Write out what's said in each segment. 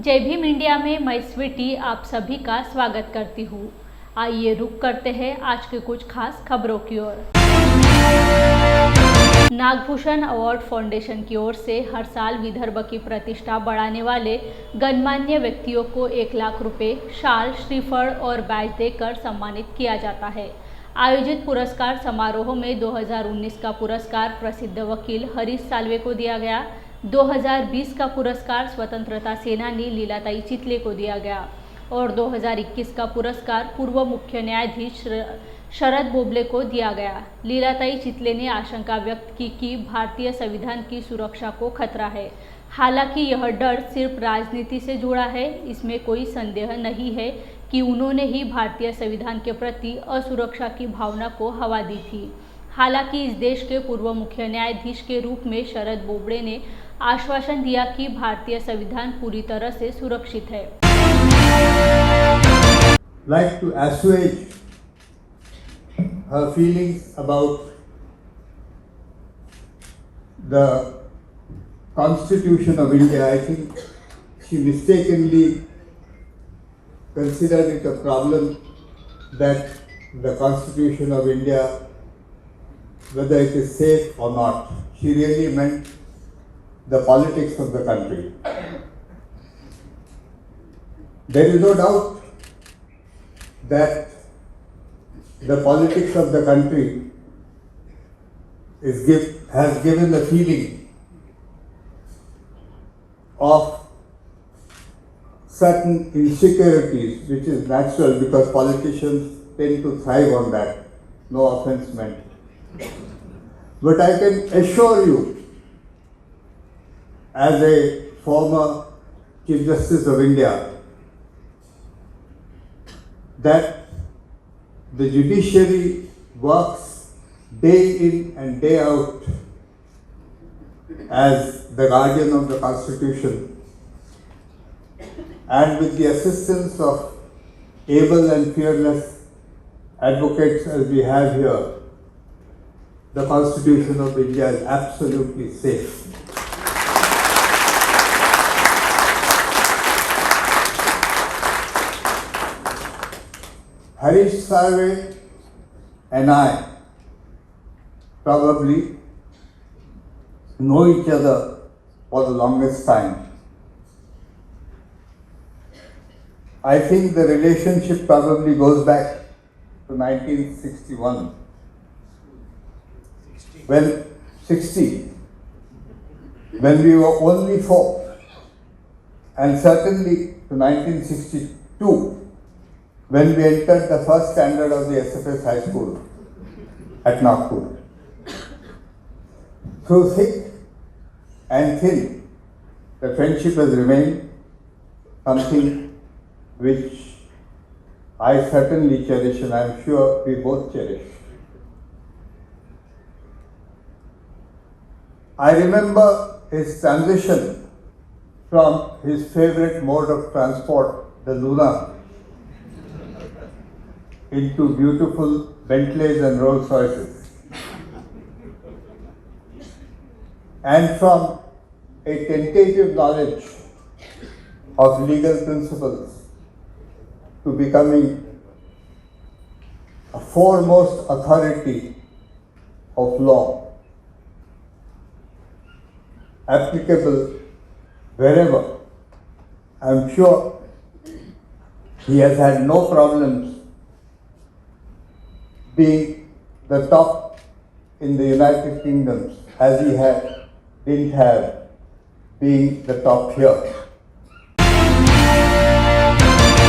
जय भीम इंडिया में मैं स्वीटी आप सभी का स्वागत करती हूँ। आइए रुक करते हैं आज के कुछ खास खबरों की ओर। नागभूषण अवार्ड फाउंडेशन की ओर से हर साल विदर्भ की प्रतिष्ठा बढ़ाने वाले गणमान्य व्यक्तियों को 1 लाख रुपए, शाल, श्रीफल और बैज देकर सम्मानित किया जाता है। आयोजित पुरस्कार समारोह में 2019 का पुरस्कार प्रसिद्ध वकील हरीश साल्वे को दिया गया। 2020 का पुरस्कार स्वतंत्रता सेनानी लीलाताई चितले को दिया गया और 2021 का पुरस्कार पूर्व मुख्य न्यायाधीश शरद बोबले को दिया गया। लीलाताई चितले ने आशंका व्यक्त की कि भारतीय संविधान की सुरक्षा को खतरा है। हालांकि यह डर सिर्फ राजनीति से जुड़ा है। इसमें कोई संदेह नहीं है कि उन्होंने ही भारतीय संविधान के प्रति असुरक्षा की भावना को हवा दी थी। हालांकि इस देश के पूर्व मुख्य न्यायाधीश के रूप में शरद बोबड़े ने आश्वासन दिया कि भारतीय संविधान पूरी तरह से सुरक्षित है। Like to assuage her feelings about the Constitution of India. I think she mistakenly considered it a problem that the Constitution of India, whether it is safe or not. She really meant the politics of the country. There is no doubt that the politics of the country has given a feeling of certain insecurities, which is natural because politicians tend to thrive on that. No offense meant. But I can assure you, as a former Chief Justice of India, that the judiciary works day in and day out as the guardian of the Constitution, and with the assistance of able and fearless advocates as we have here, the Constitution of India is absolutely safe. Harish Salve and I probably know each other for the longest time. I think the relationship probably goes back to 1961. When we were only 4, and certainly to 1962, when we entered the first standard of the SFS High School at Nagpur. Through thick and thin, the friendship has remained something which I certainly cherish, and I am sure we both cherish. I remember his transition from his favorite mode of transport, the Luna, into beautiful Bentleys and Rolls Royces, and from a tentative knowledge of legal principles to becoming a foremost authority of law, applicable wherever. I am sure he has had no problems being the top in the United Kingdom as he didn't have being the top here.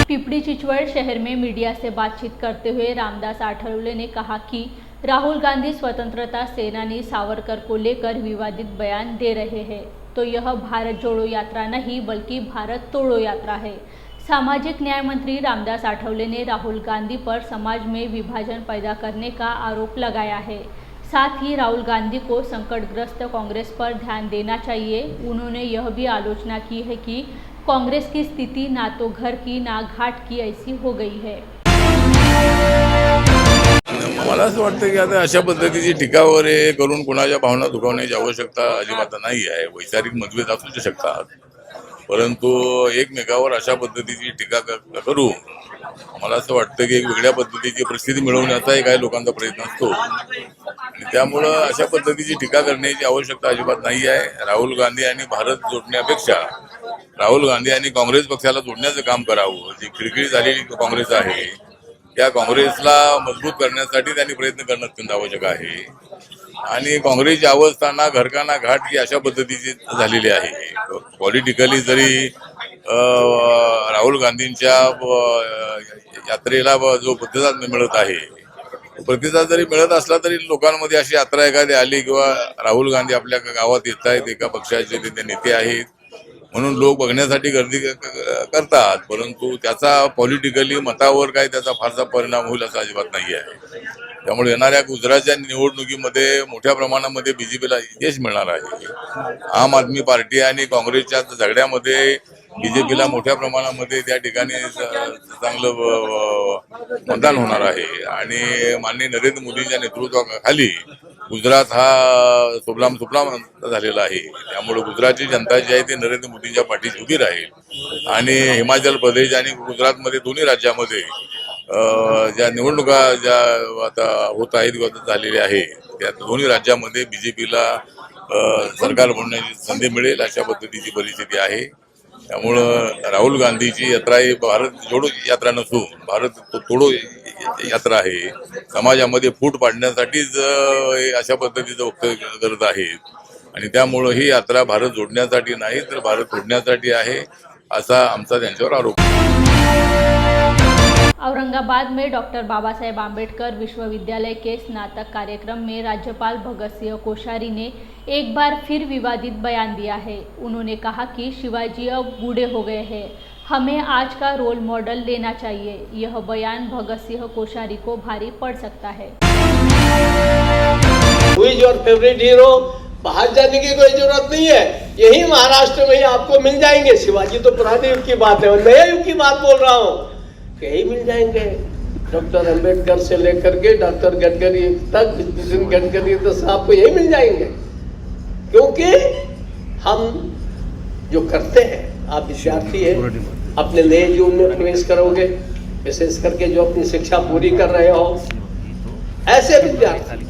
पिपड़ी चिचवड़ शहर में media से बातचीत करते हुए रामदास आठवले ने कहा कि राहुल गांधी स्वतंत्रता सेनानी सावरकर को लेकर विवादित बयान दे रहे हैं, तो यह भारत जोड़ो यात्रा नहीं बल्कि भारत तोड़ो यात्रा है। सामाजिक न्याय मंत्री रामदास आठवले ने राहुल गांधी पर समाज में विभाजन पैदा करने का आरोप लगाया है। साथ ही राहुल गांधी को संकटग्रस्त कांग्रेस पर ध्यान देना चाहिए। उन्होंने यह भी आलोचना की है कि कांग्रेस की स्थिति ना तो घर की ना घाट की ऐसी हो गई है। मला असं वाटतं की आता अशा पद्धतीची टीका वगैरे करून कोणाच्या भावना दुखावण्याची आवश्यकता अजिबात नाही आहे। वैचारिक मतभेद असू शकतात, परंतु एकमेकावर अशा पद्धतीची टीका करू मला असं वाटतं की एक वेगळ्या पद्धतीची परिस्थिती मिळवण्याचाही काही लोकांचा प्रयत्न असतो आणि त्यामुळं अशा पद्धतीची टीका करण्याची आवश्यकता अजिबात नाही आहे. राहुल गांधी आणि भारत जोडण्यापेक्षा राहुल गांधी आणि काँग्रेस पक्षाला जोडण्याचं काम करावं. जी खिळखिळी झालेली काँग्रेस आहे त्या काँग्रेसला मजबूत करण्यासाठी त्यांनी प्रयत्न करणं अत्यंत आवश्यक आहे. आणि काँग्रेसची अवस्था ना घरका ना घाट ही अशा पद्धतीची झालेली आहे. पॉलिटिकली जरी राहुल गांधींच्या यात्रेला जो प्रतिसाद मिळत आहे, प्रतिसाद जरी मिळत असला तरी लोकांमध्ये अशी यात्रा एखादी आली किंवा राहुल गांधी आपल्या गावात येत आहेत, एका पक्षाचे ते नेते आहेत म्हणून लोक बघण्यासाठी गर्दी करतात, परंतु त्याचा पॉलिटिकली मतावर काय त्याचा फारसा परिणाम होईल असं अजिबात नाही आहे. त्यामुळे येणाऱ्या गुजरातच्या निवडणुकीमध्ये मोठ्या प्रमाणामध्ये बीजेपीला यश मिळणार आहे. आम आदमी पार्टी आणि काँग्रेसच्या झगड्यामध्ये बीजेपीला मोठ्या प्रमाणामध्ये त्या ठिकाणी चांगलं मतदान होणार आहे आणि माननीय नरेंद्र मोदींच्या नेतृत्वाखाली गुजरात हा सुफलाम झालेला आहे. त्यामुळे गुजरातची जनता जी आहे ती नरेंद्र मोदींच्या पाठीशी उभी राहील आणि हिमाचल प्रदेश आणि गुजरातमध्ये दोन्ही राज्यामध्ये ज्या निवडणुका ज्या आता होत आहेत किंवा झालेल्या आहे त्या दोन्ही राज्यामध्ये बीजेपीला सरकार बनण्याची संधी मिळेल अशा पद्धतीची परिस्थिती आहे. त्यामुळं राहुल गांधीची यात्रा ही भारत जोडो यात्रा नसून भारत तोडो यात्रा आहे. समाजामध्ये फूट पाडण्यासाठीच अशा पद्धतीचं वक्तव्य करत आहेत आणि त्यामुळं ही यात्रा भारत जोडण्यासाठी नाही तर भारत तोडण्यासाठी आहे असा आमचा त्यांच्यावर आरोप आहे. औरंगाबाद में डॉक्टर बाबा साहेब आम्बेडकर विश्वविद्यालय के स्नातक कार्यक्रम में राज्यपाल भगत सिंह कोश्यारी ने एक बार फिर विवादित बयान दिया है. उन्होंने कहा कि शिवाजी अब बूढ़े हो गए हैं, हमें आज का रोल मॉडल लेना चाहिए. यह बयान भगत सिंह कोश्यारी को भारी पड़ सकता है. Who is your favorite hero? बाहर जाने की कोई जरूरत नहीं है, यही महाराष्ट्र में ही आपको मिल जाएंगे. शिवाजी तो पुराने युग की बात है और नए युग की बात बोल रहा हूँ, यही मिल जाएंगे. डॉक्टर अम्बेडकर से लेकर के डॉक्टर गडकरी तक, नितिन गडकरी तो साहब को यही मिल जाएंगे. क्योंकि हम जो करते हैं, आप विद्यार्थी हैं, अपने नए जीवन में प्रवेश करोगे, विशेष करके जो अपनी शिक्षा पूरी कर रहे हो, ऐसे विद्यार्थी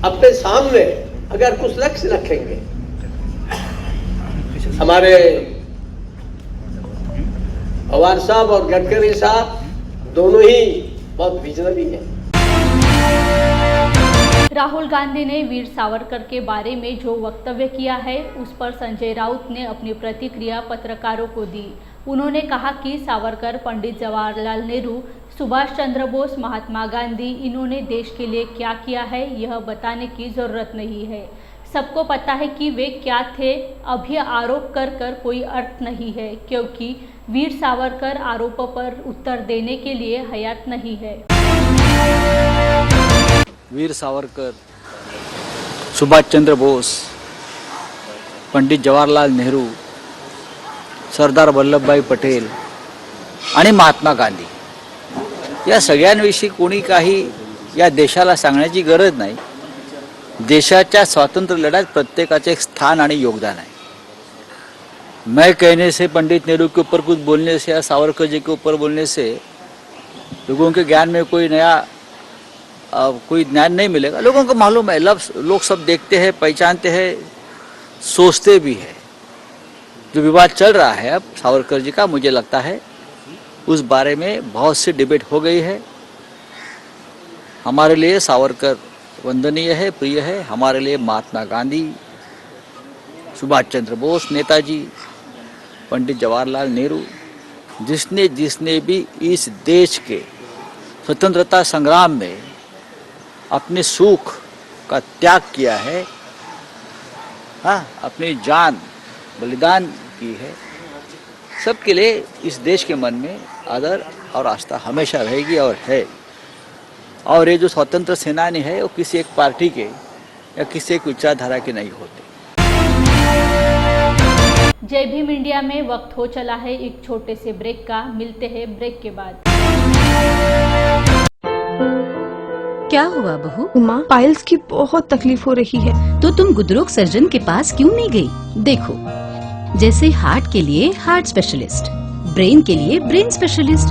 अपने सामने अगर कुछ लक्ष्य रखेंगे, हमारे पवार साहब और गडकरी साहब दोनों ही बहुत विजनरी हैं. राहुल गांधी ने वीर सावरकर के बारे में जो वक्तव्य किया है उस पर संजय राउत ने अपनी प्रतिक्रिया पत्रकारों को दी. उन्होंने कहा कि सावरकर, पंडित जवाहरलाल नेहरू, सुभाष चंद्र बोस, महात्मा गांधी, इन्होंने देश के लिए क्या किया है यह बताने की ज़रूरत नहीं है. सबको पता है कि वे क्या थे. अभी आरोप कर कर कोई अर्थ नहीं है, क्योंकि वीर सावरकर आरोपों पर उत्तर देने के लिए हयात नहीं है. वीर सावरकर, सुभाष चंद्र बोस, पंडित जवाहरलाल नेहरू, सरदार वल्लभभाई पटेल आणि महात्मा गांधी या सगळ्यांविषयी कोणी काही या देशाला सांगण्याची गरज नाही. देशाच्या स्वातंत्र्य लढ्यात प्रत्येकाचे एक स्थान आणि योगदान है. मैं कहने से, पंडित नेहरू के ऊपर कुछ बोलने से या सावरकर जी के ऊपर बोलने से लोगों के ज्ञान में कोई नया कोई ज्ञान नहीं मिलेगा. लोगों को मालूम है, लोग सब देखते हैं, पहचानते हैं, सोचते भी है. जो विवाद चल रहा है अब सावरकर जी का, मुझे लगता है उस बारे में बहुत सी डिबेट हो गई है. हमारे लिए सावरकर वंदनीय है, प्रिय है. हमारे लिए महात्मा गांधी, सुभाष चंद्र बोस, नेताजी, पंडित जवाहरलाल नेहरू, जिसने भी इस देश के स्वतंत्रता संग्राम में अपने सुख का त्याग किया है, हाँ, अपनी जान बलिदान की है, सबके लिए इस देश के मन में आदर और आस्था हमेशा रहेगी और है. और ये जो स्वतंत्र सेनानी है वो किसी एक पार्टी के या किसी एक विचारधारा के नहीं होते. जय भीम इंडिया में वक्त हो चला है एक छोटे से ब्रेक का. मिलते हैं ब्रेक के बाद. क्या हुआ बहू? उमा, पाइल्स की बहुत तकलीफ हो रही है. तो तुम गुदरोग सर्जन के पास क्यों नहीं गई? देखो, जैसे हार्ट के लिए हार्ट स्पेशलिस्ट, ब्रेन के लिए ब्रेन स्पेशलिस्ट,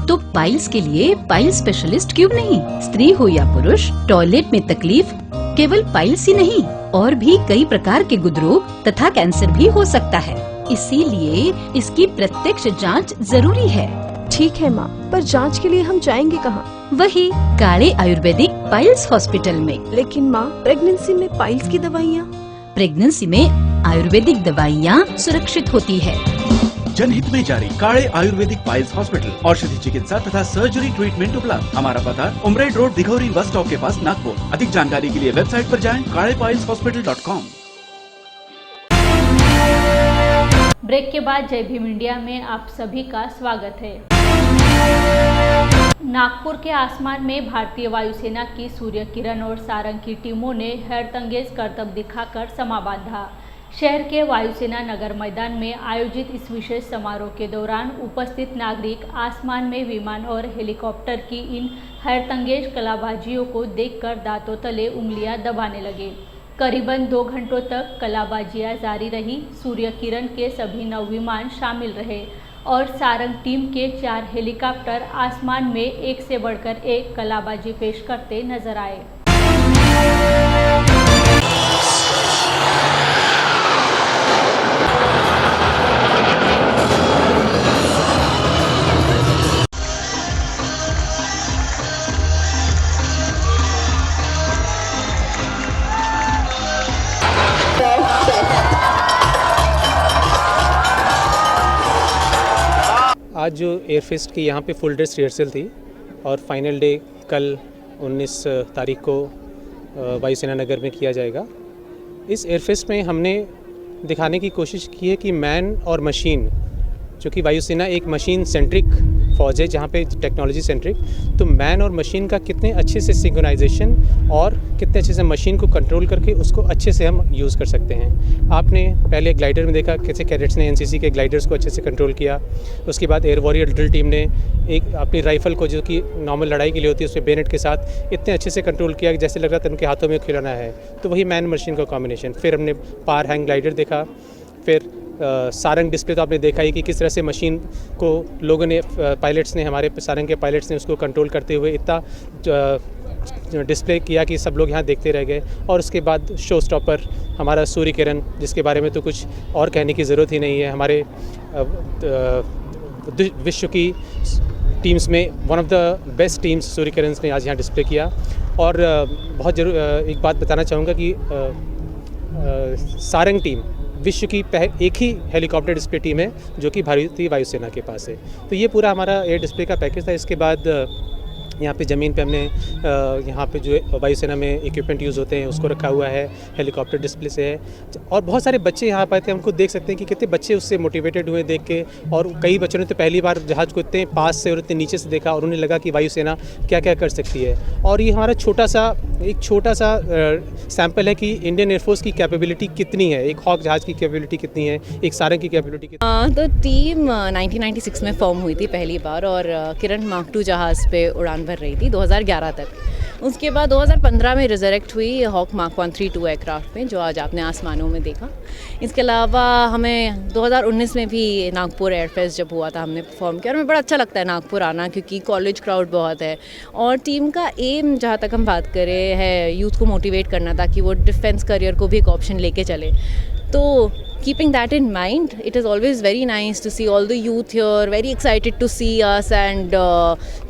तो पाइल्स के लिए पाइल्स स्पेशलिस्ट क्यों नहीं? स्त्री हो या पुरुष, टॉयलेट में तकलीफ केवल पाइल्स ही नहीं और भी कई प्रकार के गुदरोग तथा कैंसर भी हो सकता है। इसीलिए इसकी प्रत्यक्ष जांच जरूरी है। ठीक है माँ, पर जांच के लिए हम जाएंगे कहाँ? वही काले आयुर्वेदिक पाइल्स हॉस्पिटल में। लेकिन माँ, प्रेगनेंसी में पाइल्स की दवाइयाँ? प्रेगनेंसी में आयुर्वेदिक दवाइयाँ सुरक्षित होती है। जनहित में जारी काले आयुर्वेदिक पाइल्स हॉस्पिटल, औषधि चिकित्सा तथा सर्जरी ट्रीटमेंट उपलब्ध। हमारा पता उमरेड रोड, दिघौरी बस स्टॉप के पास, नागपुर। अधिक जानकारी के लिए वेबसाइट पर जाएं kalepailshospital.com। ब्रेक के बाद जय भीम इंडिया में आप सभी का स्वागत है। नागपुर के आसमान में भारतीय वायुसेना की सूर्य किरण और सारंग की टीमों ने हैरतअंगेज करतब दिखाकर समा बांधा। शहर के वायुसेना नगर मैदान में आयोजित इस विशेष समारोह के दौरान उपस्थित नागरिक आसमान में विमान और हेलीकॉप्टर की इन हैरतअंगेज कलाबाजियों को देखकर दांतों तले उंगलियां दबाने लगे। करीबन 2 घंटों तक कलाबाजियां जारी रही। सूर्य किरण के सभी 9 विमान शामिल रहे और सारंग टीम के 4 हेलीकॉप्टर आसमान में एक से बढ़कर एक कलाबाजी पेश करते नजर आए। आज जो एयरफेस्ट की यहाँ पे फुल ड्रेस रिहर्सल थी और फाइनल डे कल 19 तारीख को वायुसेना नगर में किया जाएगा। इस एयरफेस्ट में हमने दिखाने की कोशिश की है कि मैन और मशीन, चूँकि वायुसेना एक मशीन सेंट्रिक फौज है जहाँ पे टेक्नोलॉजी सेंट्रिक, तो मैन और मशीन का कितने अच्छे से सिंक्रोनाइजेशन और कितने अच्छे से मशीन को कंट्रोल करके उसको अच्छे से हम यूज़ कर सकते हैं। आपने पहले ग्लाइडर में देखा कैसे कैडेट्स ने एनसीसी के ग्लाइडर्स को अच्छे से कंट्रोल किया। उसके बाद एयर वॉरियर ड्रिल टीम ने एक अपनी राइफ़ल को, जो कि नॉर्मल लड़ाई के लिए होती है, उसमें बेनेट के साथ इतने अच्छे से कंट्रोल किया कि जैसे लग रहा था उनके हाथों में खिलौना है। तो वही मैन मशीन का कॉम्बिनेशन। फिर हमने पावर हैंग ग्लाइडर देखा, फिर सारंग डिस्प्ले तो आपने देखा ही कि किस तरह से मशीन को लोगों ने, पायलट्स ने, हमारे सारंग के पायलट्स ने उसको कंट्रोल करते हुए इतना डिस्प्ले किया कि सब लोग यहाँ देखते रह गए। और उसके बाद शो स्टॉपर हमारा सूर्य किरण, जिसके बारे में तो कुछ और कहने की ज़रूरत ही नहीं है। हमारे विश्व की टीम्स में one of the best teams Surya Kiran ने आज यहाँ डिस्प्ले किया। और बहुत एक बात बताना चाहूँगा कि सारंग टीम विश्व की एक ही हेलीकॉप्टर डिस्प्ले टीम है जो कि भारतीय वायुसेना के पास है। तो ये पूरा हमारा एयर डिस्प्ले का पैकेज था। इसके बाद यहाँ पे ज़मीन पे हमने यहाँ पे जो वायुसेना में इक्विपमेंट यूज़ होते हैं उसको रखा हुआ है, हेलीकॉप्टर डिस्प्ले से है। और बहुत सारे बच्चे यहाँ पर आए थे, हमको देख सकते हैं कि कितने बच्चे उससे मोटिवेटेड हुए देख के। और कई बच्चों ने तो पहली बार जहाज़ को इतने पास से और इतने नीचे से देखा और उन्हें लगा कि वायुसेना क्या क्या कर सकती है। और ये हमारा एक छोटा सा सैम्पल है कि इंडियन एयरफोर्स की कैपेबिलिटी कितनी है, एक हॉक जहाज़ की कैपेबिलिटी कितनी है, एक सारंग की कैपेबिलिटी कितनी। तो टीम 1996 में फॉर्म हुई थी पहली बार और किरण मार्क 2 जहाज़ पे उड़ान भर रही थी 2011 तक। उसके बाद 2015 में रिजरेक्ट हुई हॉक मार्क 132 एयरक्राफ्ट में, जो आज आपने आसमानों में देखा। इसके अलावा हमें 2019 में भी नागपुर एयरफेस्ट जब हुआ था हमने परफॉर्म किया और हमें बड़ा अच्छा लगता है नागपुर आना, क्योंकि कॉलेज क्राउड बहुत है। और टीम का एम, जहाँ तक हम बात करें, है यूथ को मोटिवेट करना ताकि वो डिफेंस करियर को भी एक ऑप्शन लेके चले। तो keeping that in mind, it is always very nice to see all the youth here, very excited to see us and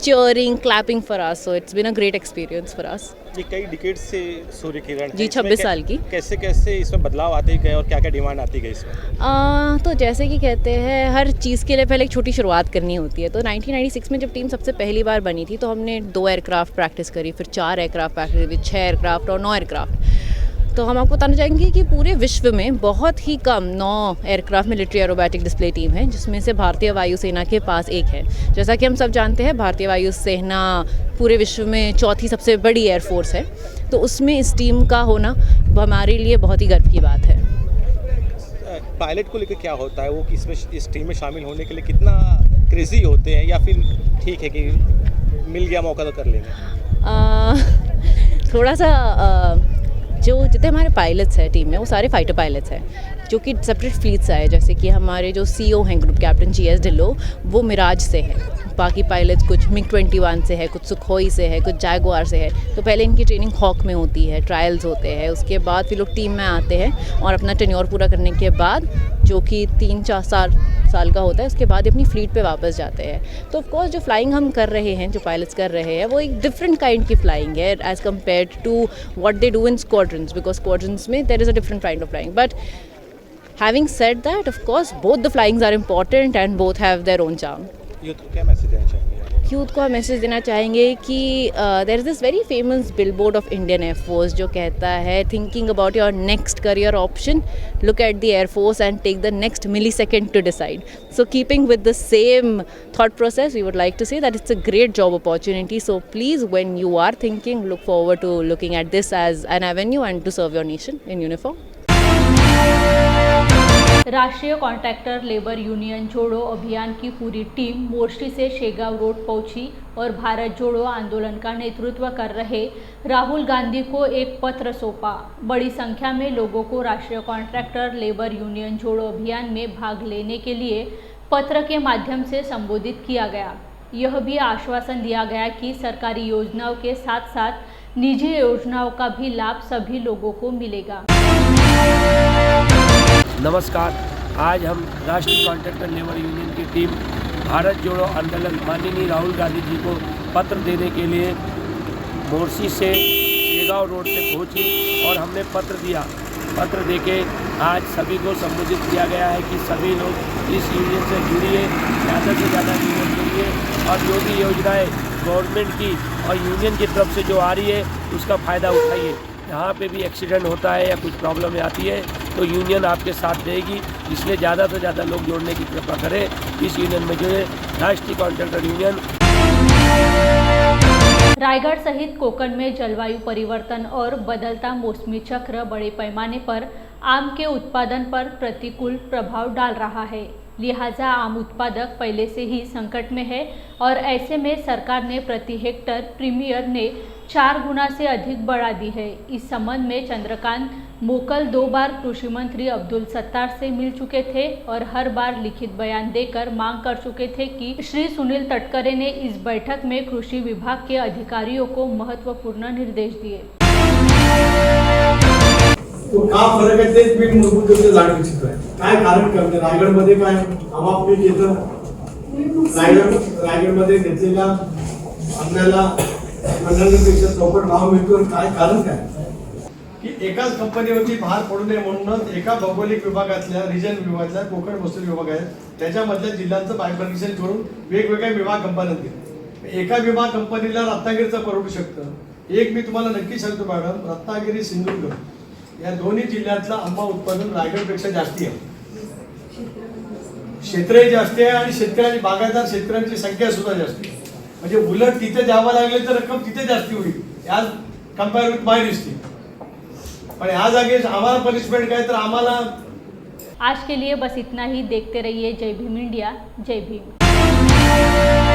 cheering, clapping for us. So it's been a great experience for us. ये कई decade से सूर्य किरण जी, 26 साल की। कैसे कैसे इसमें बदलाव आते गए और क्या क्या डिमांड आती गई इसमें? तो जैसे कि कहते हैं, हर चीज़ के लिए पहले एक छोटी शुरुआत करनी होती है। तो 1996 में जब टीम सबसे पहली बार बनी थी तो हमने 2 एयरक्राफ्ट प्रैक्टिस करी, फिर 4 एयरक्राफ्ट प्रैक्टिस करी, 6 एयरक्राफ्ट और 9 एयरक्राफ्ट। तो हम आपको बताना चाहेंगे कि पूरे विश्व में बहुत ही कम 9 aircraft military aerobatic display team है, जिसमें से भारतीय वायुसेना के पास एक है। जैसा कि हम सब जानते हैं, भारतीय वायुसेना पूरे विश्व में 4थी सबसे बड़ी एयरफोर्स है। तो उसमें इस टीम का होना हमारे लिए बहुत ही गर्व की बात है। पायलट को लेकर क्या होता है, वो इसमें इस टीम में शामिल होने के लिए कितना क्रेजी होते हैं, या फिर ठीक है कि मिल गया मौका तो कर लेंगे? थोड़ा सा जो जितने हमारे पायलट्स हैं टीम में वो सारे फाइटर पायलट्स हैं जो कि सेपरेट फ्लीट से आए, जैसे कि हमारे जो CEO हैं ग्रुप कैप्टन GS ढिल्लों, वो मिराज से हैं। बाकी पायलट्स कुछ MiG-21 से है, कुछ सुखोई से है, कुछ जैगुआर से है। तो पहले इनकी ट्रेनिंग हॉक में होती है, ट्रायल्स होते हैं, उसके बाद फिर लोग टीम में आते हैं और अपना टेन्योर पूरा करने के बाद जो कि 3-4 साल का होता है, उसके बाद अपनी फ्लीट पे वापस जाते हैं। तो ऑफकोर्स जो फ्लाइंग हम कर रहे हैं, जो पायलट्स कर रहे हैं, वो एक डिफरेंट काइंड की फ्लाइंग है as compare to what they do in squadrons, because squadrons में there is a different kind of flying. But having said that, of course both the flyings are important and both have their own charm. Youth को क्या message देना चाहेंगे? Youth को हम message देना चाहेंगे कि there is this very famous billboard of Indian air force जो कहता है, thinking about your next career option, look at the air force and take the next millisecond to decide. So keeping with the same thought process, we would like to say that it's a great job opportunity. So please, when you are thinking, look forward to looking at this as an avenue and to serve your nation in uniform. राष्ट्रीय contractor labour union जोड़ो अभियान की पूरी team Morshi से Shegaon road पहुंची और भारत जोड़ो आंदोलन का नेतृत्व कर रहे राहुल गांधी को एक पत्र सौंपा. बड़ी संख्या में लोगों को राष्ट्रीय कॉन्ट्रैक्टर लेबर यूनियन जोड़ो अभियान में भाग लेने के लिए पत्र के माध्यम से संबोधित किया गया. यह भी आश्वासन दिया गया कि सरकारी योजनाओं के साथ साथ निजी योजनाओं का भी लाभ सभी लोगों को मिलेगा. नमस्कार, आज हम राष्ट्रीय कॉन्ट्रैक्टर लेबर यूनियन की टीम भारत जोड़ो आंदोलन माननीय राहुल गांधी जी को पत्र देने के लिए मोर्शी से शेगांव रोड से पहुंची और हमने पत्र दिया. पत्र देके आज सभी को संबोधित किया गया है कि सभी लोग इस यूनियन से जुड़िए, ज़्यादा से ज़्यादा यूनियन जुड़िए और जो भी योजनाएँ गवर्नमेंट की और यूनियन की तरफ से जो आ रही है उसका फ़ायदा उठाइए. यहाँ पे भी एक्सीडेंट होता है या कुछ प्रॉब्लम आती है तो यूनियन आपके साथ देगी, इसलिए ज़्यादा से ज़्यादा लोग जोड़ने की कृपा करें. इस यूनियन में जुड़े, राष्ट्रीय कॉन्ट्रैक्टर यूनियन. रायगढ़ सहित कोकण में जलवायु परिवर्तन और बदलता मौसमी चक्र बड़े पैमाने पर आम के उत्पादन पर प्रतिकूल प्रभाव डाल रहा है. लिहाजा आम उत्पादक पहले से ही संकट में है और ऐसे में सरकार ने प्रति हेक्टर प्रीमियर ने 4 गुना से अधिक बढ़ा दी है. इस संबंध में चंद्रकांत मोकल 2 बार कृषि मंत्री अब्दुल सत्तार से मिल चुके थे और हर बार लिखित बयान देकर मांग कर चुके थे कि श्री सुनील तटकरे ने इस बैठक में कृषि विभाग के अधिकारियों को महत्वपूर्ण निर्देश दिए. तो का फरक आहे तेच मी मूलभूत जाणून इच्छितोय. काय कारण करते रायगडमध्ये काय अमापीक येतं, रायगडमध्ये घेतलेल्या आपल्याला 15पेक्षा चौपट भाव मिळतो. काय कारण काय की एकाच कंपनीवरती भार पडू नये म्हणूनच एका भौगोलिक विभागातल्या रिजन विभागातल्या कोकण महसूल विभाग आहे त्याच्यामधल्या जिल्ह्यांचं बायफर्केशन करून वेगवेगळ्या विभाग कंपन्यांना दिले. एका विभाग कंपनीला रत्नागिरीचं परवडू शकतं. एक मी तुम्हाला नक्की सांगतो मॅडम, रत्नागिरी सिंधुदुर्ग या दोन्ही जिल्ह्यातलं आंबा उत्पादन रायगडपेक्षा जास्ती आहे. क्षेत्रही जास्त आहे आणि शेतकऱ्यांची बागायतदार शेतकऱ्यांची संख्या सुद्धा जास्त आहे. म्हणजे उलट तिथे द्यावं लागले तर रक्कम तिथे जास्ती होईल आज कंपेअर विथ माय डिस्ट्रिक्ट. पण ह्या जागे आम्हाला पनिशमेंट काय तर आम्हाला. आज के लिए बस इतना ही. देखते रहिए जय भीम इंडिया. जय भीम.